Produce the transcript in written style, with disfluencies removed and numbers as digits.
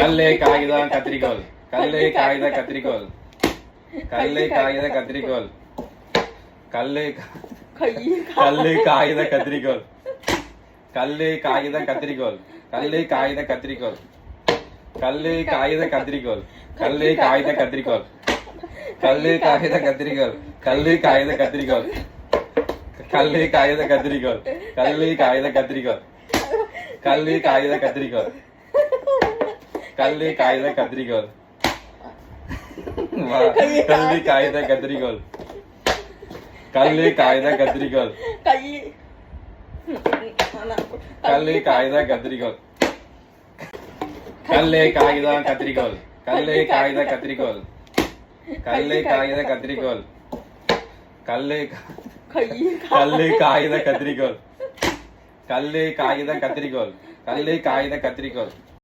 கல்லு காகிதம் கத்திரிக்கோல். கல்லு காகித கத்திரிக்கோல். கல்லு காகித கத்திரிக்கோல். கல்லு கல்லு காகித கத்திரிக்கோல். கல்லு காகித கத்திரிக்கோல். கல்லு காகித கத்திரிக்கோல். கல்லு காகித கத்திரிக்கோல். கல்லு காகித கத்திரிக்கோல். கல்லு காகித கத்திரிக்கோல். கல்லு காகித கத்திரிக்கோல். கல்லு காகித கத்திரிக்கோல். கல்லு காகித கத்திரிக்கோல். கல்லு காகித கத்திரிக்கோல். கல்லு காகித கத்திரிக்கோல். கல்லு காகித கத்திரிக்கோல். கல்லு காகித கத்திரிக்கோல். கல்லு காகித கத்திரிக்கோல். கல்லு காகிதம் கத்திரிக்கோல். கல்லு காகித கத்திரிக்கோல். கல்லு காகித கத்திரிக்கோல். கல்லு கல்லு காகித கத்திரிக்கோல். கல்லு காகித கத்திரிக்கோல். கல்லு காகித கத்திரிக்கோல்.